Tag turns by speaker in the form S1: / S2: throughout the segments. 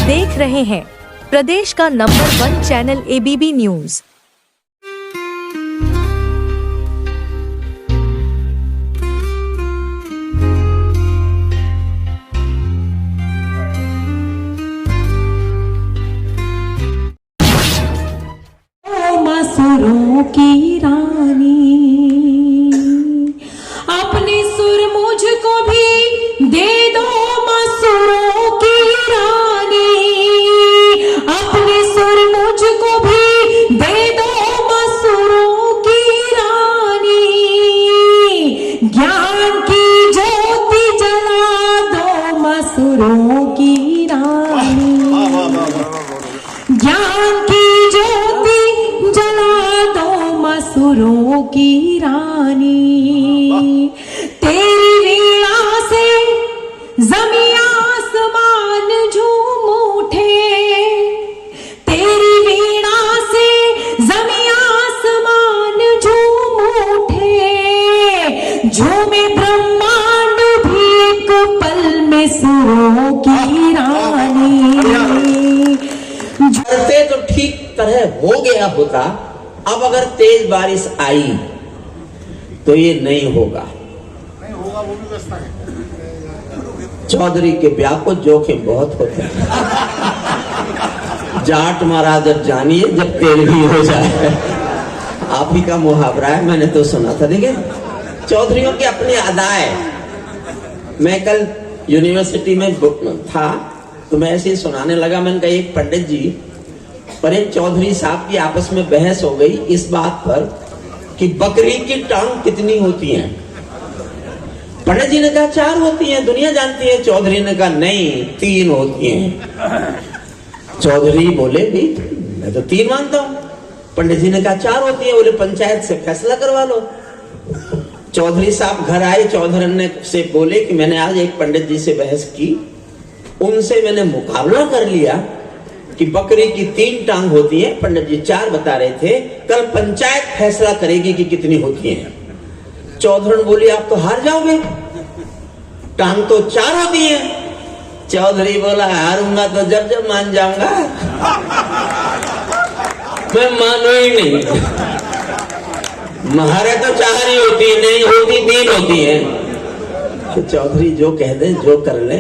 S1: देख रहे हैं प्रदेश का नंबर 1 चैनल एबीपी न्यूज।
S2: मसूरों की रानी अपने सुर मुझको भी दे दो, मसूरों की रानी अपने सुर मुझको भी दे दो, मसूरों की रानी ज्ञान की ज्योति जला दो, मसूरों की रानी ज्ञान की ज्योति जला दो, मसूरों की रानी तेरी वीणा से ज़मीं आसमान झूम उठे, तेरी वीणा से ज़मीं आसमान झूम उठे, झूमे ब्रह्मांड भी एक पल में सुरों की रानी।
S3: करते तो ठीक तरह हो गया होता, अब अगर तेज बारिश आई तो ये नहीं होगा।
S4: वो भी व्यवस्था है।
S3: चौधरी के ब्याह को जोखिम बहुत होते हैं। जाट महाराज जब जानिए जब तेल भी हो जाए, आप ही का मुहावरा है, मैंने तो सुना था। देखिए चौधरियों की अपनी अदाएं। मैं कल यूनिवर्सिटी में था तो मैं ऐसे ही सुनाने लगा। मैंने कहा एक पंडित जी पर एक चौधरी साहब की आपस में बहस हो गई इस बात पर कि बकरी की टांग कितनी होती है। पंडित जी ने कहा 4 होती हैं, दुनिया जानती है। चौधरी ने कहा नहीं 3 होती हैं। चौधरी बोले भी मैं तो 3 मानता हूं। पंडित जी ने कहा 4 होती है। बोले पंचायत से फैसला करवा लो। चौधरी साहब घर आए, चौधरी ने से बोले कि मैंने आज एक पंडित जी से बहस की, उनसे मैंने मुकाबला कर लिया कि बकरी की 3 टांग होती है, पंडित जी 4 बता रहे थे। कल पंचायत फैसला करेगी कि कितनी होती है। चौधरी बोली आप तो हार जाओगे, टांग तो 4 होती है। चौधरी बोला हारूंगा तो जब मान जाऊंगा, मैं मानो ही नहीं। महारे तो 4 ही होती है, नहीं होती 3 होती है। तो चौधरी जो कह दे जो कर ले।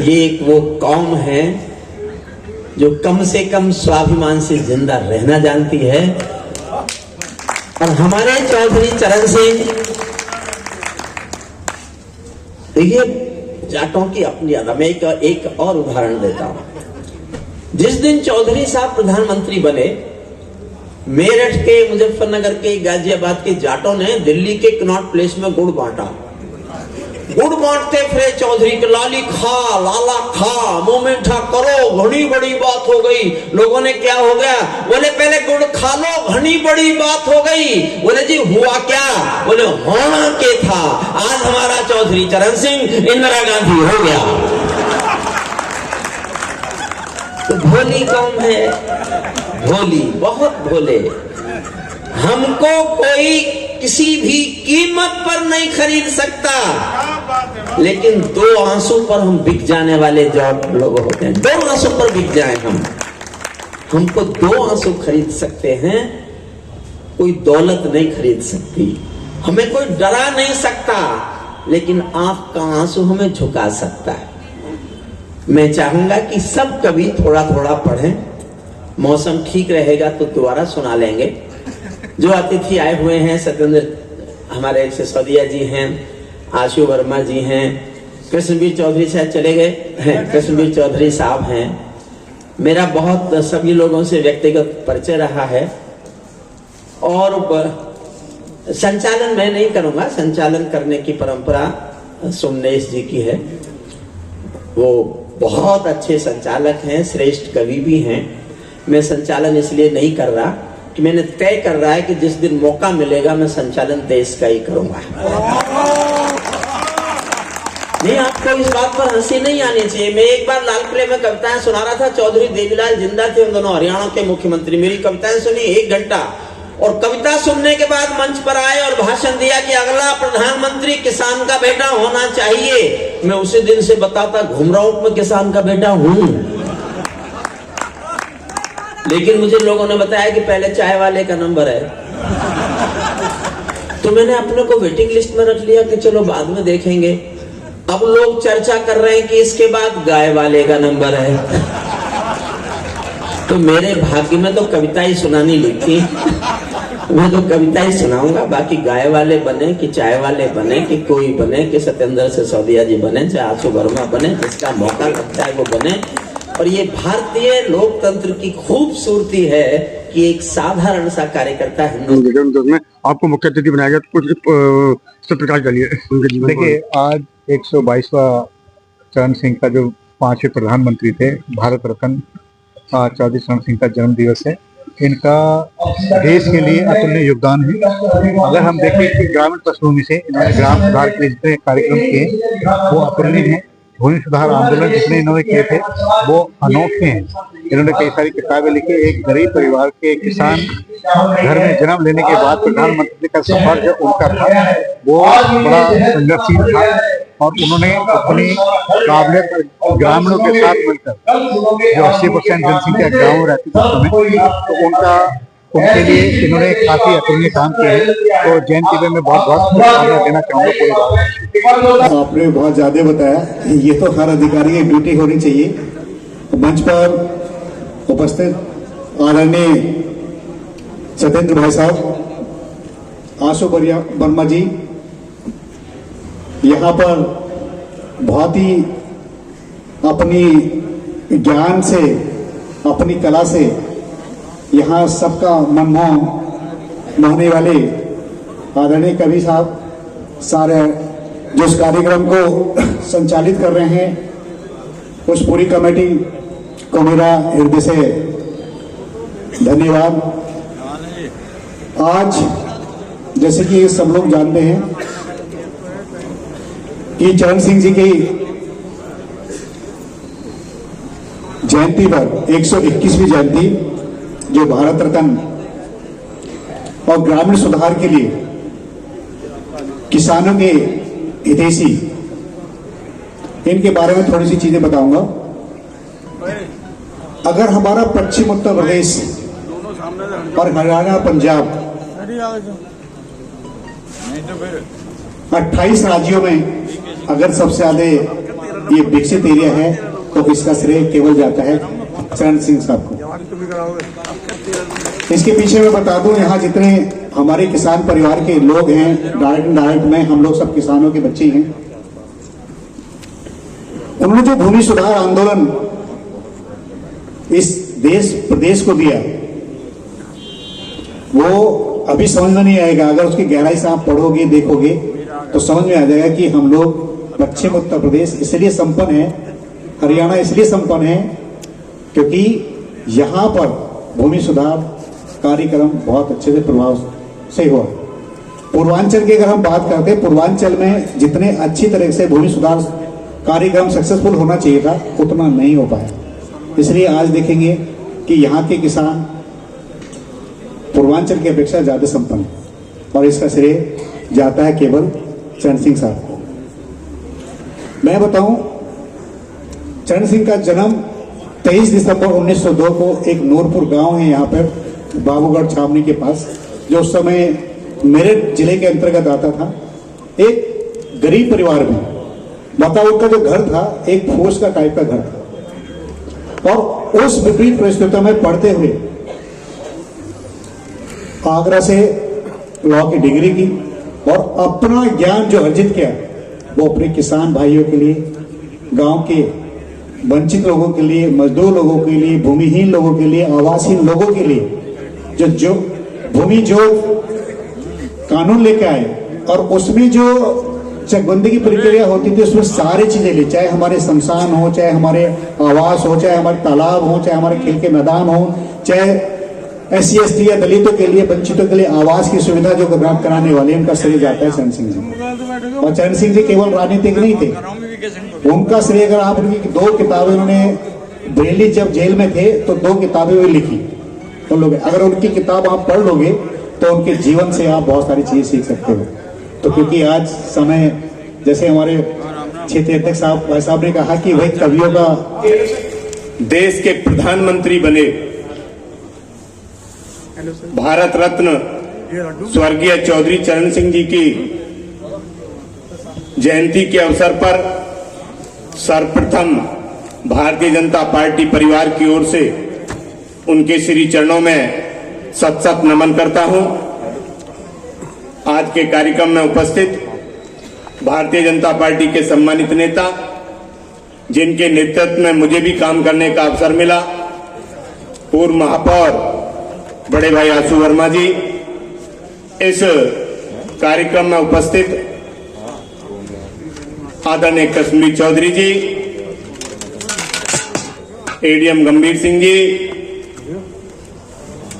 S3: ये एक वो कौम है जो कम से कम स्वाभिमान से जिंदा रहना जानती है। और हमारे चौधरी चरण सिंह, देखिए जाटों की अपनी अदा। मैं एक और उदाहरण देता हूं। जिस दिन चौधरी साहब प्रधानमंत्री बने, मेरठ के, मुजफ्फरनगर के, गाजियाबाद के जाटों ने दिल्ली के कनॉट प्लेस में गुड़ बांटा। गुड़ बांटते फिरे चौधरी के लाली खा, लाला खा, मुंह मीठा करो, घनी बड़ी बात हो गई। लोगों ने क्या हो गया? बोले पहले गुड़ खा लो, घनी बड़ी बात हो गई। बोले जी हुआ क्या? बोले होना के था। आज हमारा चौधरी चरण सिंह इंदिरा गांधी हो गया। तो भोली कौम है, भोली, बहुत भोले। हमको कोई किसी भी कीमत पर नहीं खरीद सकता, लेकिन 2 आंसू पर हम बिक जाने वाले जो लोग होते हैं। 2 आंसू पर बिक जाए हमको 2 आंसू खरीद सकते हैं, कोई दौलत नहीं खरीद सकती। हमें कोई डरा नहीं सकता, लेकिन आंख का आंसू हमें झुका सकता है। मैं चाहूंगा कि सब कभी थोड़ा थोड़ा पढ़ें। मौसम ठीक रहेगा तो दोबारा सुना लेंगे। जो अतिथि आए हुए हैं, सत्येंद्र हमारे सिसोदिया जी हैं, आशु वर्मा जी हैं, कृष्णवीर चौधरी शायद चले गए हैं, कृष्णवीर चौधरी साहब हैं। मेरा बहुत सभी लोगों से व्यक्तिगत परिचय रहा है। और संचालन मैं नहीं करूंगा, संचालन करने की परंपरा सोमनेश जी की है। वो बहुत अच्छे संचालक हैं, श्रेष्ठ कवि भी हैं। मैं संचालन इसलिए नहीं कर रहा कि मैंने तय कर रहा है कि जिस दिन मौका मिलेगा मैं संचालन देश का ही करूंगा। नहीं, आपको इस बात पर हंसी नहीं आनी चाहिए। मैं एक बार लाल किले में कविताएं सुना रहा था, चौधरी देवीलाल जिंदा थे, उन दोनों हरियाणा के मुख्यमंत्री। मेरी कविताएं सुनी 1 घंटा, और कविता सुनने के बाद मंच पर आए और भाषण दिया कि अगला प्रधानमंत्री किसान का बेटा होना चाहिए। मैं उसी दिन से बताता घूम रहा हूं मैं किसान का बेटा हूं, लेकिन मुझे लोगों ने बताया कि पहले चाय वाले का नंबर है, तो मैंने अपने को वेटिंग लिस्ट में रख लिया कि चलो बाद में देखेंगे। अब लोग चर्चा कर रहे हैं कि इसके बाद गाय वाले का नंबर है। तो मेरे भाग्य में तो कविता ही सुनानी लिखी, मैं तो कविता ही सुनाऊंगा, बाकी गाय वाले बने कि चाय वाले बने कि कोई बने कि सत्येंद्र सिसोदिया जी बने चाहे आशु वर्मा बने, जिसका मौका लगता है वो बने। और ये भारतीय लोकतंत्र की खूबसूरती है कि एक साधारण सा कार्यकर्ता हिंदू
S5: में आपको मुख्य अतिथि बनाया गया, तो कुछ प्रकाश डालिए उनके जीवन।
S6: देखिए, आज 122वां चरण सिंह का जो 5वें प्रधानमंत्री थे, भारत रत्न चौधरी चरण सिंह का जन्म दिवस है। इनका देश के लिए अतुल्य योगदान है। अगर हम देखें कि ग्रामीण पृष्ठभूमि से इन्होंने ग्राम सुधार के लिए जितने कार्यक्रम किए वो अतुल्य हैं। भूमि सुधार आंदोलन जितने इन्होंने किए थे वो अनोखे हैं। इन्होंने कई सारी किताबें लिखी। एक गरीब परिवार के किसान घर में जन्म लेने के बाद प्रधानमंत्री का सफर जो उनका था वो बड़ा संघर्षशील था, और उन्होंने अपनी काबिलियत ग्रामीणों के साथ मिलकर जो 80% जनसंख्या गाँव में रहती थी उस समय, तो उनके लिए इन्होंने काफी अतुलनीय काम किए हैं। तो जयंती में मैं बहुत बहुत शुभकामनाएं देना चाहूँगा पूरी बात।
S7: आपने बहुत ज्यादा बताया, ये तो हर अधिकारी की ड्यूटी होनी चाहिए। मंच पर उपस्थित आदरणीय सत्येंद्र भाई साहब, आशु वर्मा जी, यहाँ पर बहुत ही अपनी ज्ञान से अपनी कला से यहाँ सबका मन मोहने वाले आदरणीय कवि साहब, सारे जो इस कार्यक्रम को संचालित कर रहे हैं, उस पूरी कमेटी को मेरा हृदय से धन्यवाद। आज जैसे कि सब लोग जानते हैं कि चरण सिंह जी की जयंती पर 121वीं जयंती, जो भारत रत्न और ग्रामीण सुधार के लिए किसानों के हितैषी, इनके बारे में थोड़ी सी चीजें बताऊंगा। अगर हमारा पश्चिम उत्तर प्रदेश और हरियाणा पंजाब 28 राज्यों में अगर सबसे ज्यादा ये विकसित एरिया है, तो इसका श्रेय केवल जाता है चरण सिंह साहब को। इसके पीछे मैं बता दूं, यहाँ जितने हमारे किसान परिवार के लोग हैं, डायरेक्ट इनडायरेक्ट में हम लोग सब किसानों के बच्चे हैं। उन्होंने जो भूमि सुधार आंदोलन इस देश प्रदेश को दिया, वो अभी समझ में नहीं आएगा। अगर उसकी गहराई से आप पढ़ोगे देखोगे तो समझ में आ जाएगा कि हम लोग पश्चिम उत्तर प्रदेश इसलिए संपन्न है, हरियाणा इसलिए संपन्न है क्योंकि यहाँ पर भूमि सुधार कार्यक्रम बहुत अच्छे से प्रभाव से हुआ। पूर्वांचल की अगर हम बात करते हैं, पूर्वांचल में जितने अच्छी तरह से भूमि सुधार कार्यक्रम सक्सेसफुल होना चाहिए था, उतना नहीं हो पाया। इसलिए आज देखेंगे कि यहाँ के किसान पूर्वांचल की अपेक्षा ज्यादा संपन्न है, और इसका श्रेय जाता है केवल चरण सिंह साहब को। मैं बताऊं, चरण सिंह का जन्म 23 दिसंबर 1902 को एक नूरपुर गांव है यहाँ पर बाबूगढ़ छावनी के पास, जो उस समय मेरठ जिले के अंतर्गत आता था। एक गरीब परिवार में बताओ, उनका जो घर था एक फौज का टाइप का घर था, और उस विपरीत परिस्थितियों में पढ़ते हुए आगरा से लॉ की डिग्री की, और अपना ज्ञान जो अर्जित किया वो अपने किसान भाइयों के लिए, गांव के वंचित लोगों के लिए, मजदूर लोगों के लिए, भूमिहीन लोगों के लिए, आवासहीन लोगों के लिए जो भूमि जो कानून लेके आए, और उसमें जो चकबंदी की प्रक्रिया होती थी, उसमें सारी चीजें ली, चाहे हमारे शमशान हो, चाहे हमारे आवास हो, चाहे हमारे तालाब हो, चाहे हमारे खेल के मैदान हो, चाहे SC/ST या दलितों के लिए, वंचितों के लिए आवास की सुविधा जो कराने वाले, उनका श्रेय जाता है चरण सिंह जी। और चरण सिंह जी केवल राजनीतिक नहीं थे, उनका श्रेय अगर आप उनकी 2 किताबें, उन्होंने दिल्ली जब जेल में थे तो 2 किताबें भी लिखी उन लोग। अगर उनकी किताब आप पढ़ लोगे तो उनके जीवन से आप बहुत सारी चीजें सीख सकते हो। तो क्योंकि आज समय, जैसे हमारे क्षेत्रीय अध्यक्ष साहब भाई साहब ने कहा कि भाई कवियों का
S8: देश के प्रधानमंत्री बने भारत रत्न स्वर्गीय चौधरी चरण सिंह जी की जयंती के अवसर पर सर्वप्रथम भारतीय जनता पार्टी परिवार की ओर से उनके श्री चरणों में सत सत नमन करता हूं। आज के कार्यक्रम में उपस्थित भारतीय जनता पार्टी के सम्मानित नेता, जिनके नेतृत्व में मुझे भी काम करने का अवसर मिला, पूर्व महापौर बड़े भाई आशु वर्मा जी, इस कार्यक्रम में उपस्थित आदरणीय कश्मीर चौधरी जी, एडीएम गंभीर सिंह जी,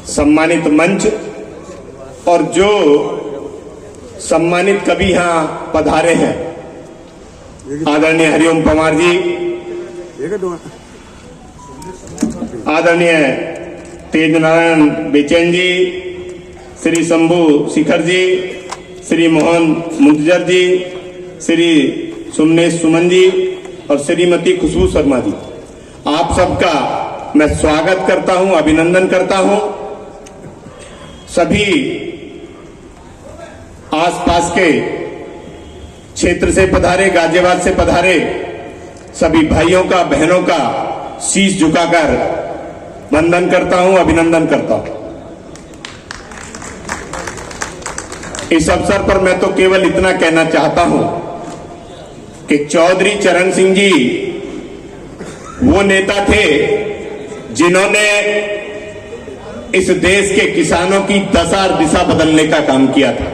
S8: सम्मानित मंच और जो सम्मानित कवि यहां पधारे हैं, आदरणीय हरिओम पवार जी, आदरणीय तेज नारायण बेचैन जी, श्री शंभू शिखर जी, श्री मोहन मुंतजर जी, श्री सुमनेश सुमन जी और श्रीमती खुशबू शर्मा जी, आप सबका मैं स्वागत करता हूं, अभिनंदन करता हूं। सभी आसपास के क्षेत्र से पधारे, गाजियाबाद से पधारे सभी भाइयों का, बहनों का शीश झुकाकर वंदन करता हूं, अभिनंदन करता हूं। इस अवसर पर मैं तो केवल इतना कहना चाहता हूं कि चौधरी चरण सिंह जी वो नेता थे जिन्होंने इस देश के किसानों की दशा और दिशा बदलने का काम किया था।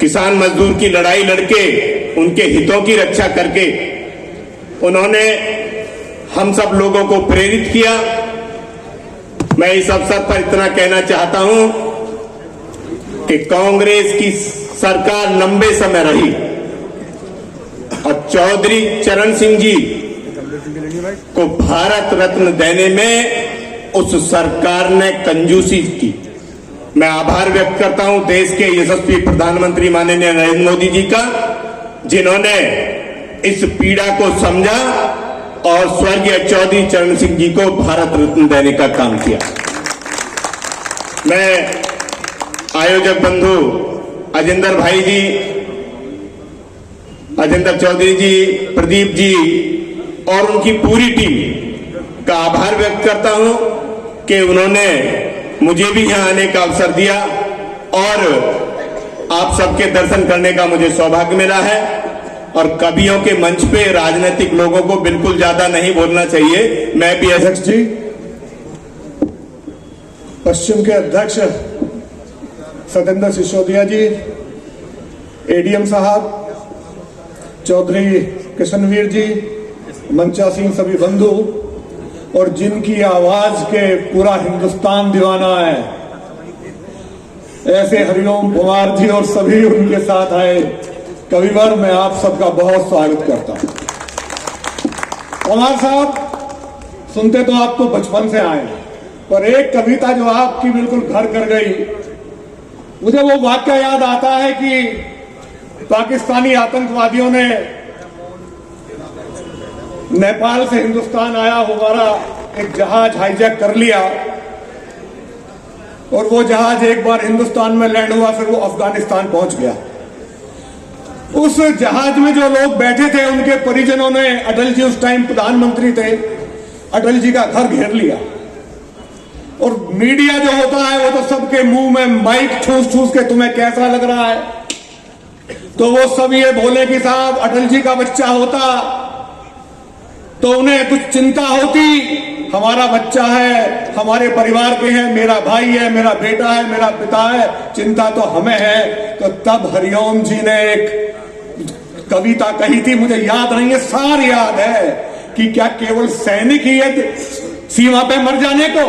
S8: किसान मजदूर की लड़ाई लड़के उनके हितों की रक्षा करके उन्होंने हम सब लोगों को प्रेरित किया। मैं इस अवसर पर इतना कहना चाहता हूं कि कांग्रेस की सरकार लंबे समय रही और चौधरी चरण सिंह जी को भारत रत्न देने में उस सरकार ने कंजूसी की। मैं आभार व्यक्त करता हूं देश के यशस्वी प्रधानमंत्री माननीय नरेंद्र मोदी जी का, जिन्होंने इस पीड़ा को समझा और स्वर्गीय चौधरी चरण सिंह जी को भारत रत्न देने का काम किया। मैं आयोजक बंधु अजिंदर भाई जी, अजिंदर चौधरी जी, प्रदीप जी और उनकी पूरी टीम का आभार व्यक्त करता हूं कि उन्होंने मुझे भी यहां आने का अवसर दिया और आप सबके दर्शन करने का मुझे सौभाग्य मिला है। और कवियों के मंच पे राजनीतिक लोगों को बिल्कुल ज्यादा नहीं बोलना चाहिए। मैं भी
S9: अध्यक्ष जी, पश्चिम के अध्यक्ष सत्येंद्र सिसोदिया जी, एडीएम साहब, चौधरी किशनवीर जी, मंचासीन सभी बंधु और जिनकी आवाज के पूरा हिंदुस्तान दीवाना है, ऐसे हरिओम पवार जी और सभी उनके साथ आए कविवर, मैं आप सबका बहुत स्वागत करता हूं। पवार साहब, सुनते तो आपको बचपन से आए, पर एक कविता जो आपकी बिल्कुल घर कर गई, मुझे वो वाक्य याद आता है कि पाकिस्तानी आतंकवादियों ने नेपाल से हिंदुस्तान आया हमारा एक जहाज हाईजैक कर लिया और वो जहाज एक बार हिंदुस्तान में लैंड हुआ, फिर वो अफगानिस्तान पहुंच गया। उस जहाज में जो लोग बैठे थे उनके परिजनों ने, अटल जी उस टाइम प्रधानमंत्री थे, अटल जी का घर घेर लिया और मीडिया जो होता है वो तो सबके मुंह में माइक ठूस ठूस के तुम्हें कैसा लग रहा है, तो वो सब ये बोले कि साहब अटल जी का बच्चा होता तो उन्हें कुछ चिंता होती, हमारा बच्चा है, हमारे परिवार के हैं, मेरा भाई है, मेरा बेटा है, मेरा पिता है, चिंता तो हमें है। तो तब हरिओम जी ने एक कविता कही थी, मुझे याद नहीं है, सार याद है कि क्या केवल सैनिक ही है सीमा पे मर जाने को,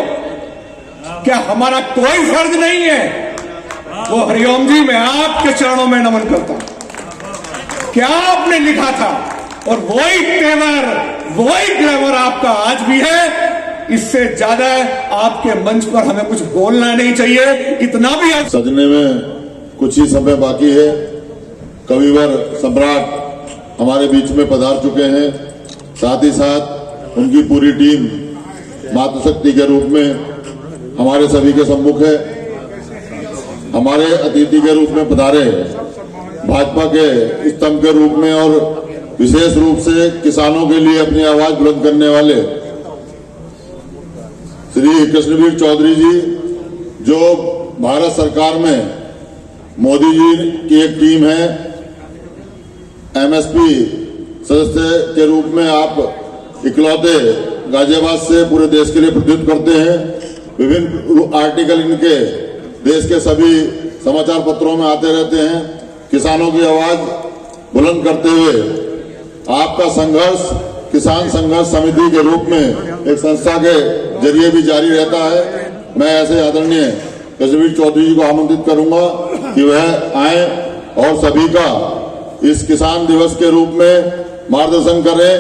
S9: क्या हमारा कोई फर्ज नहीं है? वो हरिओम जी, मैं आपके चरणों में नमन करता हूं। क्या आपने लिखा था और वही तेवर, वही ग्लैमर आपका आज भी है। इससे ज्यादा आपके मंच पर हमें कुछ बोलना नहीं चाहिए, इतना भी
S10: सजने में कुछ ही समय बाकी है।
S4: कविवर सम्राट हमारे बीच में पधार चुके हैं। साथ ही साथ उनकी पूरी टीम मातृशक्ति के रूप में हमारे सभी के सम्मुख है। हमारे अतिथि के रूप में पधारे भाजपा के स्तंभ के रूप में और विशेष रूप से किसानों के लिए अपनी आवाज बुलंद करने वाले श्री कृष्णवीर चौधरी जी, जो भारत सरकार में मोदी जी की एक टीम है। एमएसपी सदस्य के रूप में आप इकलौते गाजियाबाद से पूरे देश के लिए प्रतिनिधित्व करते हैं। विभिन्न आर्टिकल इनके देश के सभी समाचार पत्रों में आते रहते हैं। किसानों की आवाज बुलंद करते हुए आपका संघर्ष किसान संघर्ष समिति के रूप में एक संस्था के जरिए भी जारी रहता है। मैं ऐसे आदरणीय कृष्णवीर चौधरी जी को आमंत्रित करूंगा कि वह आए और सभी का इस किसान दिवस के रूप में मार्गदर्शन करें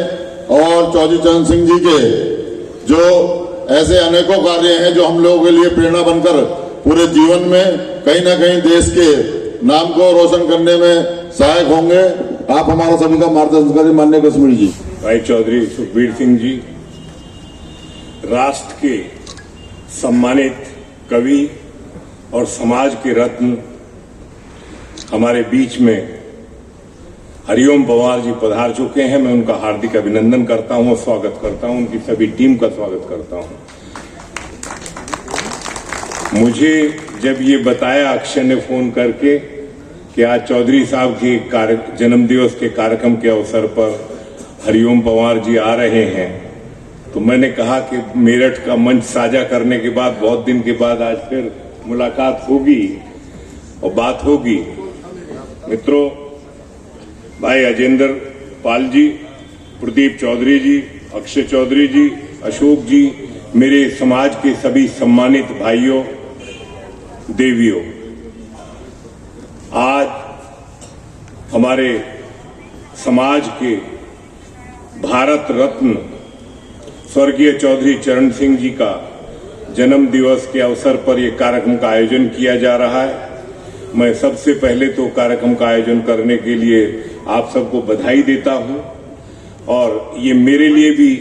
S4: और चौधरी चरण सिंह जी के जो ऐसे अनेकों कार्य हैं जो हम लोगों के लिए प्रेरणा बनकर पूरे जीवन में कहीं ना कहीं देश के नाम को रोशन करने में सहायक होंगे। आप हमारा सभी का मार्गदर्शन करें। माननीय कश्मीर जी,
S8: भाई चौधरी सुखबीर सिंह जी, राष्ट्र के सम्मानित कवि और समाज के रत्न हमारे बीच में हरिओम पवार जी पधार चुके हैं। मैं उनका हार्दिक अभिनंदन करता हूं और स्वागत करता हूं, उनकी सभी टीम का स्वागत करता हूं। मुझे जब ये बताया अक्षय ने फोन करके कि आज चौधरी साहब के जन्मदिवस के कार्यक्रम के अवसर पर हरिओम पवार जी आ रहे हैं, तो मैंने कहा कि मेरठ का मंच साझा करने के बाद बहुत दिन के बाद आज फिर मुलाकात होगी और बात होगी। मित्रों, भाई अजेंद्र पाल जी, प्रदीप चौधरी जी, अक्षय चौधरी जी, अशोक जी, मेरे समाज के सभी सम्मानित भाइयों देवियों, आज हमारे समाज के भारत रत्न स्वर्गीय चौधरी चरण सिंह जी का जन्म दिवस के अवसर पर यह कार्यक्रम का आयोजन किया जा रहा है। मैं सबसे पहले तो कार्यक्रम का आयोजन करने के लिए आप सबको बधाई देता हूं और ये मेरे लिए भी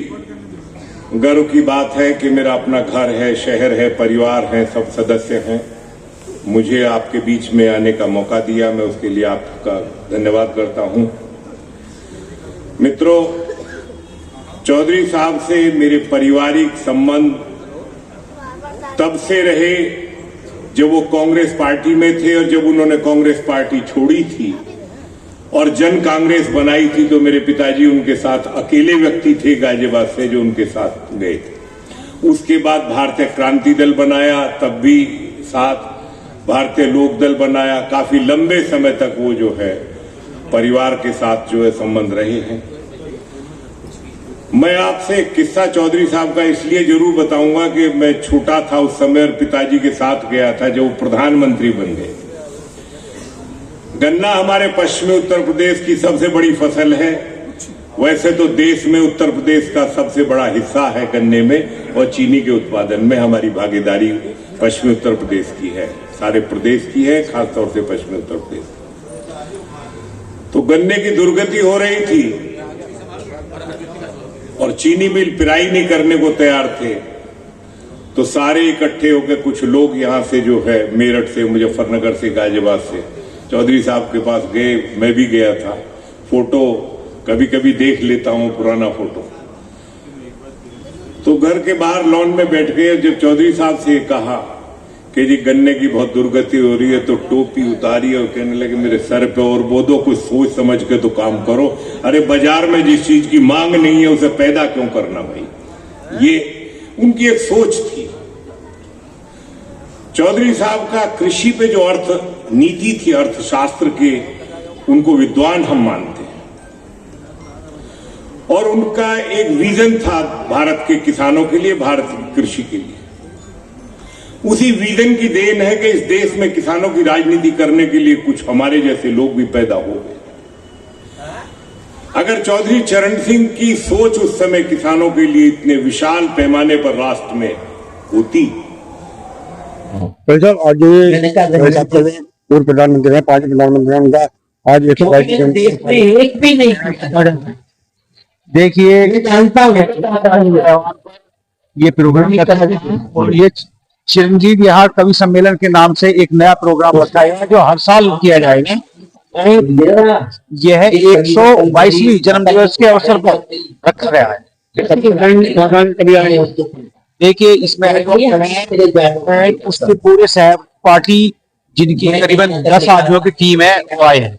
S8: गर्व की बात है कि मेरा अपना घर है, शहर है, परिवार है, सब सदस्य हैं। मुझे आपके बीच में आने का मौका दिया, मैं उसके लिए आपका धन्यवाद करता हूं। मित्रों, चौधरी साहब से मेरे पारिवारिक संबंध तब से रहे जब वो कांग्रेस पार्टी में थे और जब उन्होंने कांग्रेस पार्टी छोड़ी थी और जन कांग्रेस बनाई थी तो मेरे पिताजी उनके साथ अकेले व्यक्ति थे गाजियाबाद से जो उनके साथ गए थे। उसके बाद भारतीय क्रांति दल बनाया, तब भी साथ भारतीय लोक दल बनाया। काफी लंबे समय तक वो जो है परिवार के साथ जो है संबंध रहे हैं। मैं आपसे एक किस्सा चौधरी साहब का इसलिए जरूर बताऊंगा कि मैं छोटा था उस समय और पिताजी के साथ गया था जब वो प्रधानमंत्री बन गए। गन्ना हमारे पश्चिमी उत्तर प्रदेश की सबसे बड़ी फसल है। वैसे तो देश में उत्तर प्रदेश का सबसे बड़ा हिस्सा है गन्ने में और चीनी के उत्पादन में हमारी भागीदारी पश्चिमी उत्तर प्रदेश की है, सारे प्रदेश की है, खासतौर से पश्चिमी उत्तर प्रदेश। तो गन्ने की दुर्गति हो रही थी और चीनी मिल पिराई नहीं करने को तैयार थे, तो सारे इकट्ठे होकर कुछ लोग यहां से जो है मेरठ से, मुजफ्फरनगर से, गाजियाबाद से चौधरी साहब के पास गए। मैं भी गया था। फोटो कभी कभी देख लेता हूं, पुराना फोटो। तो घर के बाहर लॉन में बैठ गए। जब चौधरी साहब से कहा कि जी गन्ने की बहुत दुर्गति हो रही है, तो टोपी उतारी और कहने लगे मेरे सर पे और बोधो कुछ सोच समझ के तो काम करो। अरे बाजार में जिस चीज की मांग नहीं है उसे पैदा क्यों करना भाई। ये उनकी एक सोच थी। चौधरी साहब का कृषि पे जो अर्थ नीति थी, अर्थशास्त्र के, उनको विद्वान हम मानते हैं और उनका एक विजन था भारत के किसानों के लिए, भारत की कृषि के लिए। उसी विजन की देन है कि इस देश में किसानों की राजनीति करने के लिए कुछ हमारे जैसे लोग भी पैदा हो गए। अगर चौधरी चरण सिंह की सोच उस समय किसानों के लिए इतने विशाल पैमाने पर राष्ट्र में होती।
S5: सर आज पूर्व प्रधानमंत्री हैं, 5 प्रधानमंत्री हैं, उनका आज 122
S2: देश में एक भी नहीं पड़ा।
S6: देखिए
S2: मैं जानता हूँ
S6: ये प्रोग्राम और ये चिरंजीव यहाँ कवि सम्मेलन के नाम से एक नया प्रोग्राम बताया है जो हर साल किया जाएगा और यह 122वीं जन्म दिवस के अवसर पर रखा गया है। देखिए इसमें उसके पूरे सहपाठी जिनकी करीबन 10 आदमियों की टीम है वो आए हैं।